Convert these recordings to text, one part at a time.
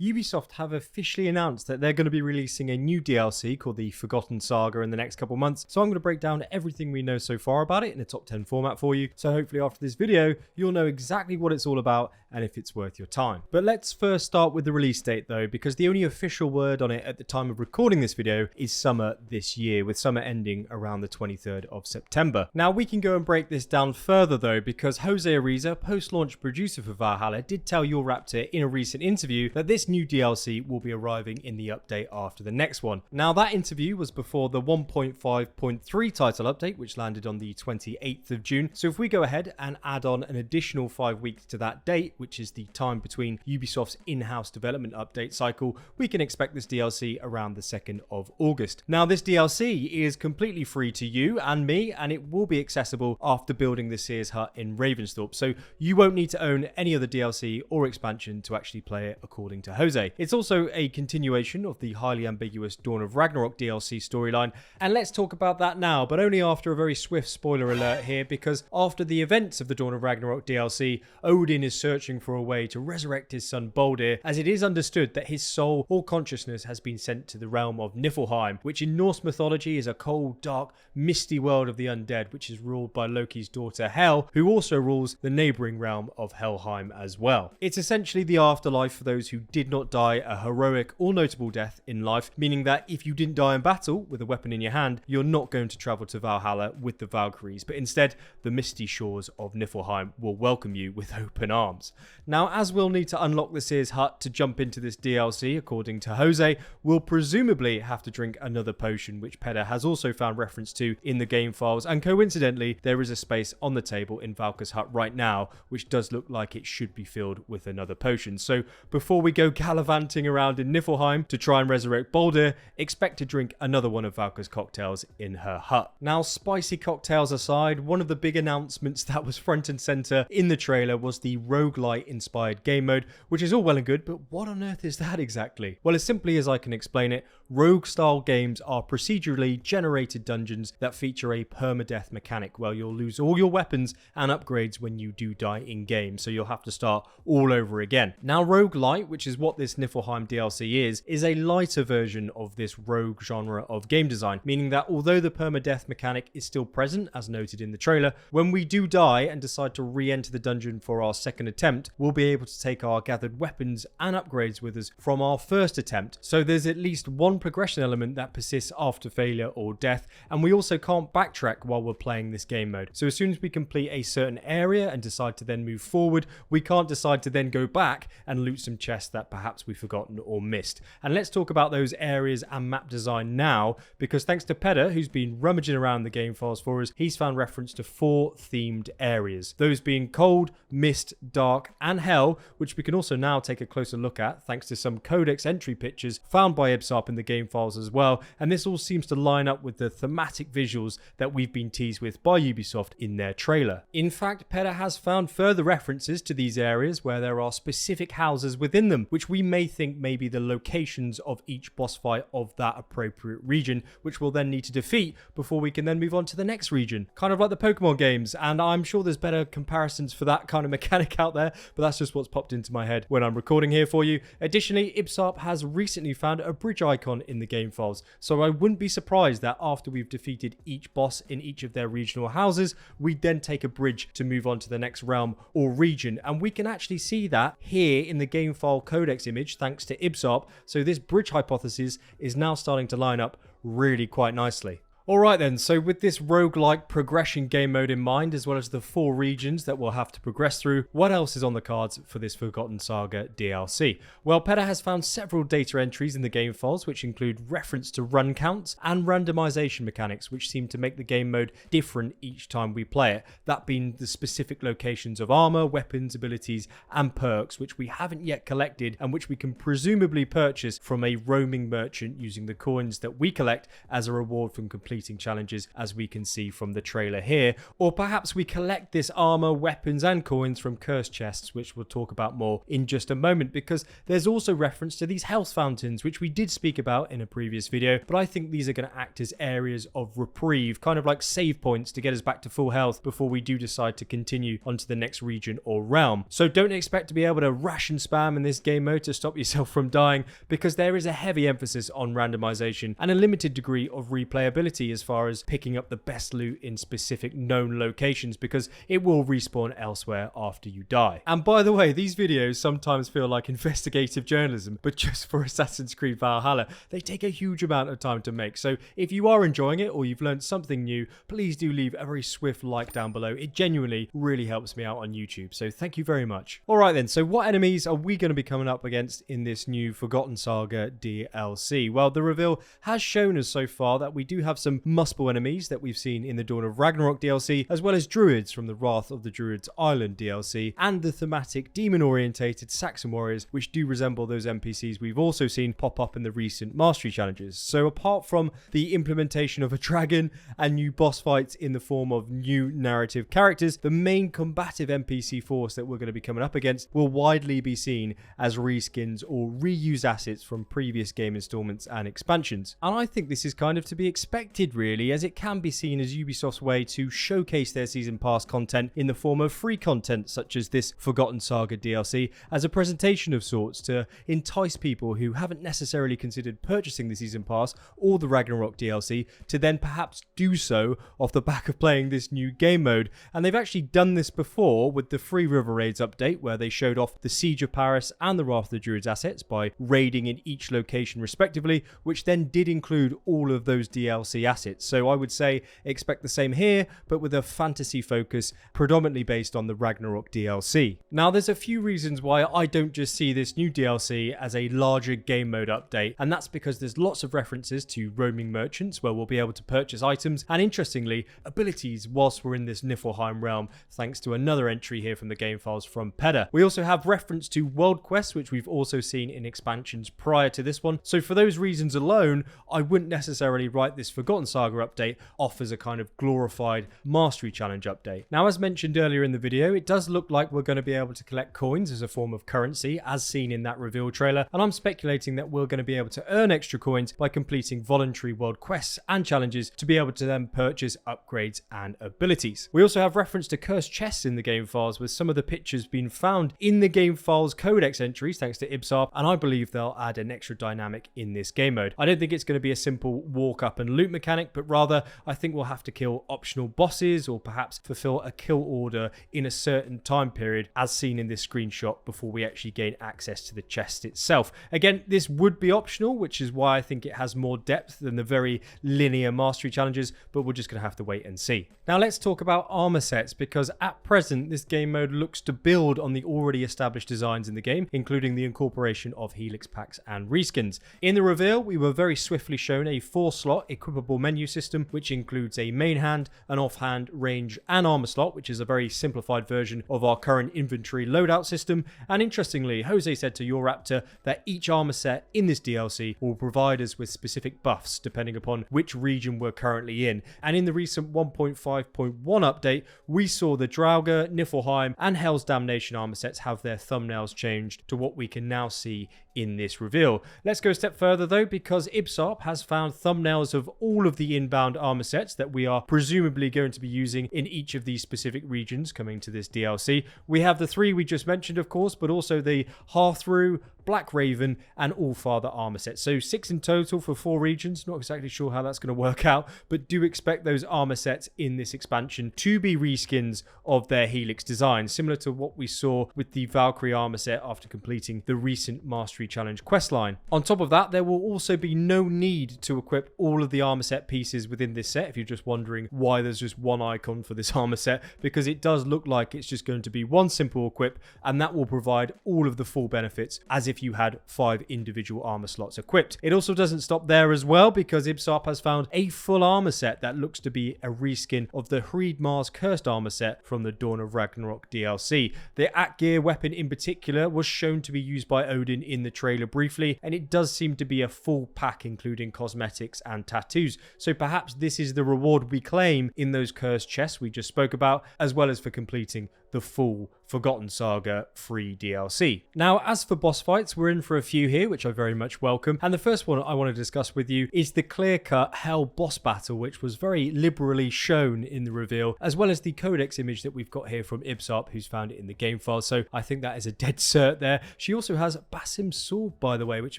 Ubisoft have officially announced that they're going to be releasing a new DLC called the Forgotten Saga in the next couple months. So I'm going to break down everything we know so far about it in a top 10 format for you. So hopefully after this video, you'll know exactly what it's all about and if it's worth your time. But let's first start with the release date though, because the only official word on it at the time of recording this video is summer this year, with summer ending around the 23rd of September. Now we can go and break this down further though, because Jose Ariza, post-launch producer for Valhalla, did tell Your Raptor in a recent interview that this new DLC will be arriving in the update after the next one. Now that interview was before the 1.5.3 title update, which landed on the 28th of June. So if we go ahead and add on an additional 5 weeks to that date, which is the time between Ubisoft's in-house development update cycle, we can expect this DLC around the 2nd of August. Now this DLC is completely free to you and me, and it will be accessible after building the Sears Hut in Ravensthorpe. So you won't need to own any other DLC or expansion to actually play it, according to Jose. It's also a continuation of the highly ambiguous Dawn of Ragnarok DLC storyline, and let's talk about that now, but only after a very swift spoiler alert here, because after the events of the Dawn of Ragnarok DLC, Odin is searching for a way to resurrect his son Baldur, as it is understood that his soul or consciousness has been sent to the realm of Niflheim, which in Norse mythology is a cold, dark, misty world of the undead, which is ruled by Loki's daughter Hel, who also rules the neighbouring realm of Helheim as well. It's essentially the afterlife for those who did not die a heroic or notable death in life, meaning that if you didn't die in battle with a weapon in your hand, you're not going to travel to Valhalla with the Valkyries, but instead the misty shores of Niflheim will welcome you with open arms. Now, as we'll need to unlock the Sears Hut to jump into this DLC, according to Jose, we'll presumably have to drink another potion, which Peder has also found reference to in the game files, and coincidentally there is a space on the table in Valka's hut right now which does look like it should be filled with another potion. So before we go gallivanting around in Niflheim to try and resurrect Baldur, expect to drink another one of Valka's cocktails in her hut. Now, spicy cocktails aside, one of the big announcements that was front and center in the trailer was the Rogue-Lite inspired game mode, which is all well and good, but what on earth is that exactly? Well, as simply as I can explain it, Rogue style games are procedurally generated dungeons that feature a permadeath mechanic where you'll lose all your weapons and upgrades when you do die in game, so you'll have to start all over again. Now Rogue-Lite, which is what this Niflheim DLC is a lighter version of this rogue genre of game design, meaning that although the permadeath mechanic is still present as noted in the trailer, when we do die and decide to re-enter the dungeon for our second attempt, we'll be able to take our gathered weapons and upgrades with us from our first attempt. So there's at least one progression element that persists after failure or death, and we also can't backtrack while we're playing this game mode. So as soon as we complete a certain area and decide to then move forward, we can't decide to then go back and loot some chests that perhaps we've forgotten or missed. And let's talk about those areas and map design now, because thanks to Peder, who's been rummaging around the game files for us, he's found reference to 4 themed areas, those being cold, mist, dark and hell, which we can also now take a closer look at thanks to some codex entry pictures found by Ubisoft in the game files as well, and this all seems to line up with the thematic visuals that we've been teased with by Ubisoft in their trailer. In fact, Peder has found further references to these areas where there are specific houses within them, which we may think may be the locations of each boss fight of that appropriate region, which we'll then need to defeat before we can then move on to the next region. Kind of like the Pokemon games, and I'm sure there's better comparisons for that kind of mechanic out there, but that's just what's popped into my head when I'm recording here for you. Additionally, Ubisoft has recently found a bridge icon in the game files, so I wouldn't be surprised that after we've defeated each boss in each of their regional houses, we'd then take a bridge to move on to the next realm or region, and we can actually see that here in the game file codex image thanks to Ubisoft, so this bridge hypothesis is now starting to line up really quite nicely. Alright then, so with this roguelike progression game mode in mind, as well as the 4 regions that we'll have to progress through, what else is on the cards for this Forgotten Saga DLC? Well, Peder has found several data entries in the game files which include reference to run counts and randomization mechanics, which seem to make the game mode different each time we play it, that being the specific locations of armor, weapons, abilities and perks which we haven't yet collected and which we can presumably purchase from a roaming merchant using the coins that we collect as a reward from completing completing challenges, as we can see from the trailer here. Or perhaps we collect this armor, weapons and coins from cursed chests, which we'll talk about more in just a moment, because there's also reference to these health fountains, which we did speak about in a previous video, but I think these are going to act as areas of reprieve, kind of like save points to get us back to full health before we do decide to continue onto the next region or realm. So don't expect to be able to ration spam in this game mode to stop yourself from dying, because there is a heavy emphasis on randomization and a limited degree of replayability as far as picking up the best loot in specific known locations, because it will respawn elsewhere after you die. And by the way, these videos sometimes feel like investigative journalism, but just for Assassin's Creed Valhalla, they take a huge amount of time to make. So if you are enjoying it or you've learned something new, please do leave a very swift like down below. It genuinely really helps me out on YouTube, so thank you very much. Alright then, so what enemies are we going to be coming up against in this new Forgotten Saga DLC? Well, the reveal has shown us so far that we do have some muspel enemies that we've seen in the Dawn of Ragnarok DLC, as well as druids from the Wrath of the Druids Island DLC, and the thematic demon-orientated Saxon warriors, which do resemble those NPCs we've also seen pop up in the recent mastery challenges. So apart from the implementation of a dragon and new boss fights in the form of new narrative characters, the main combative NPC force that we're going to be coming up against will widely be seen as reskins or reused assets from previous game installments and expansions. And I think this is kind of to be expected really, as it can be seen as Ubisoft's way to showcase their season pass content in the form of free content such as this Forgotten Saga DLC as a presentation of sorts to entice people who haven't necessarily considered purchasing the season pass or the Ragnarok DLC to then perhaps do so off the back of playing this new game mode. And they've actually done this before with the free River Raids update, where they showed off the Siege of Paris and the Wrath of the Druids assets by raiding in each location respectively, which then did include all of those DLC assets. So I would say expect the same here, but with a fantasy focus predominantly based on the Ragnarok DLC. Now there's a few reasons why I don't just see this new DLC as a larger game mode update, and that's because there's lots of references to roaming merchants where we'll be able to purchase items and, interestingly, abilities whilst we're in this Niflheim realm, thanks to another entry here from the game files from Pedda. We also have reference to world quests, which we've also seen in expansions prior to this one. So for those reasons alone, I wouldn't necessarily write this Forgotten Saga update off as a kind of glorified mastery challenge update. Now, as mentioned earlier in the video, it does look like we're going to be able to collect coins as a form of currency, as seen in that reveal trailer, and I'm speculating that we're going to be able to earn extra coins by completing voluntary world quests and challenges to be able to then purchase upgrades and abilities. We also have reference to cursed chests in the game files, with some of the pictures being found in the game files codex entries thanks to Ubisoft, and I believe they'll add an extra dynamic in this game mode. I don't think it's going to be a simple walk up and loot mechanic, but rather I think we'll have to kill optional bosses or perhaps fulfill a kill order in a certain time period, as seen in this screenshot, before we actually gain access to the chest itself. Again, this would be optional, which is why I think it has more depth than the very linear mastery challenges, but we're just going to have to wait and see. Now let's talk about armor sets, because at present this game mode looks to build on the already established designs in the game, including the incorporation of helix packs and reskins. In the reveal, we were very swiftly shown a 4-slot equipable menu system, which includes a main hand, an offhand, range and armor slot, which is a very simplified version of our current inventory loadout system. And interestingly, Jose said to Your Raptor that each armor set in this DLC will provide us with specific buffs depending upon which region we're currently in. And in the recent 1.5.1 update, we saw the Draugr, Niflheim and Hell's Damnation armor sets have their thumbnails changed to what we can now see in this reveal. Let's go a step further though, because Ubisoft has found thumbnails of all of the inbound armor sets that we are presumably going to be using in each of these specific regions coming to this DLC. We have the 3 we just mentioned, of course, but also the Hearthrough, Black Raven and All-Father armor sets. So 6 in total for 4 regions. Not exactly sure how that's going to work out, but do expect those armor sets in this expansion to be reskins of their helix design, similar to what we saw with the Valkyrie armor set after completing the recent Mastery Challenge questline. On top of that, there will also be no need to equip all of the armor set pieces within this set, if you're just wondering why there's just one icon for this armor set, because it does look like it's just going to be one simple equip, and that will provide all of the full benefits as if you had 5 individual armor slots equipped. It also doesn't stop there as well, because Ubisoft has found a full armor set that looks to be a reskin of the Hreidmar's cursed armor set from the Dawn of Ragnarok DLC. The Atgeir weapon in particular was shown to be used by Odin in the the trailer briefly, and it does seem to be a full pack including cosmetics and tattoos. So perhaps this is the reward we claim in those cursed chests we just spoke about, as well as for completing the full Forgotten Saga free DLC. Now, as for boss fights, we're in for a few here, which I very much welcome. And the first one I want to discuss with you is the clear-cut Hell boss battle, which was very liberally shown in the reveal, as well as the codex image that we've got here from Ubisoft, who's found it in the game file. So I think that is a dead cert there. She also has Basim's sword, by the way, which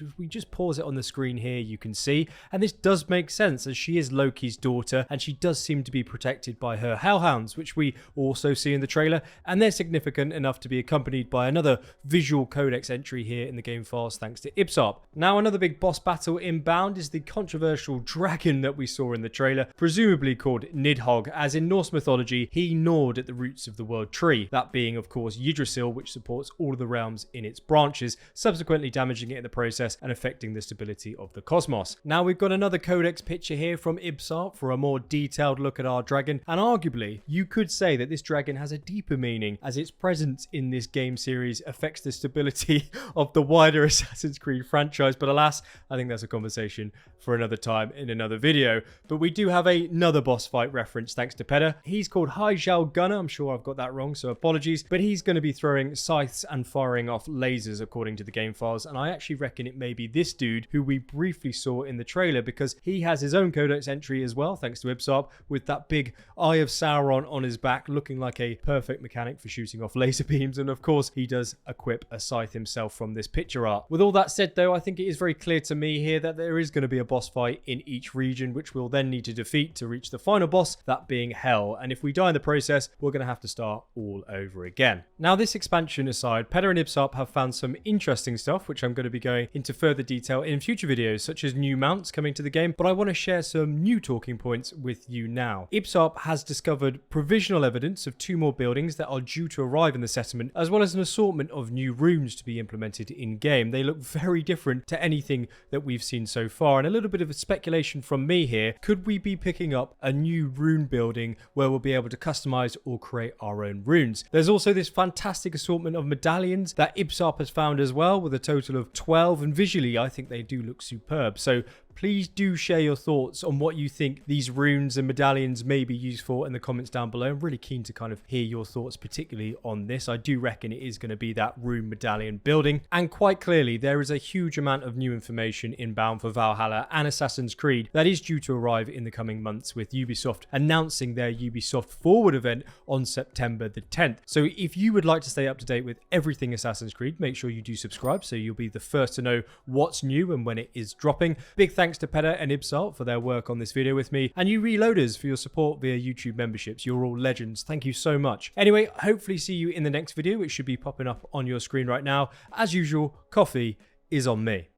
if we just pause it on the screen here, you can see. And this does make sense, as she is Loki's daughter, and she does seem to be protected by her hellhounds, which we also see in the trailer. And they're significant enough to be accompanied by another visual codex entry here in the game files thanks to Ubisoft. Now, another big boss battle inbound is the controversial dragon that we saw in the trailer, presumably called Nidhogg, as in Norse mythology he gnawed at the roots of the world tree, that being of course Yggdrasil, which supports all of the realms in its branches, subsequently damaging it in the process and affecting the stability of the cosmos. Now we've got another codex picture here from Ubisoft for a more detailed look at our dragon, and arguably you could say that this dragon has a deeper meaning, as its presence in this game series affects the stability of the wider Assassin's Creed franchise. But alas, I think that's a conversation for another time in another video. But we do have another boss fight reference thanks to Peder. He's called Hjalmgunnar. I'm sure I've got that wrong, so apologies. But he's going to be throwing scythes and firing off lasers according to the game files. And I actually reckon it may be this dude who we briefly saw in the trailer, because he has his own codex entry as well, thanks to Ubisoft, with that big Eye of Sauron on his back, looking like a perfect mechanic for shooting off laser beams. And of course, he does equip a scythe himself from this picture art. With all that said though, I think it is very clear to me here that there is going to be a boss fight in each region, which we'll then need to defeat to reach the final boss, that being Hell. And if we die in the process, we're going to have to start all over again. Now, this expansion aside, Peder and Ubisoft have found some interesting stuff, which I'm going to be going into further detail in future videos, such as new mounts coming to the game, but I want to share some new talking points with you now. Ubisoft has discovered provisional evidence of 2 more buildings that are due to arrive in the settlement, as well as an assortment of new runes to be implemented in game. They look very different to anything that we've seen so far, and a little bit of a speculation from me here: could we be picking up a new rune building where we'll be able to customize or create our own runes? There's also this fantastic assortment of medallions that Ubisoft has found as well, with a total of 12, and visually I think they do look superb. So please do share your thoughts on what you think these runes and medallions may be used for in the comments down below. I'm really keen to kind of hear your thoughts, particularly on this. I do reckon it is going to be that rune medallion building. And quite clearly, there is a huge amount of new information inbound for Valhalla and Assassin's Creed that is due to arrive in the coming months, with Ubisoft announcing their Ubisoft Forward event on September the 10th. So if you would like to stay up to date with everything Assassin's Creed, make sure you do subscribe so you'll be the first to know what's new and when it is dropping. Big thanks to Peder and Ubisoft for their work on this video with me, and you reloaders for your support via YouTube memberships. You're all legends. Thank you so much. Anyway, hopefully see you in the next video, which should be popping up on your screen right now. As usual, coffee is on me.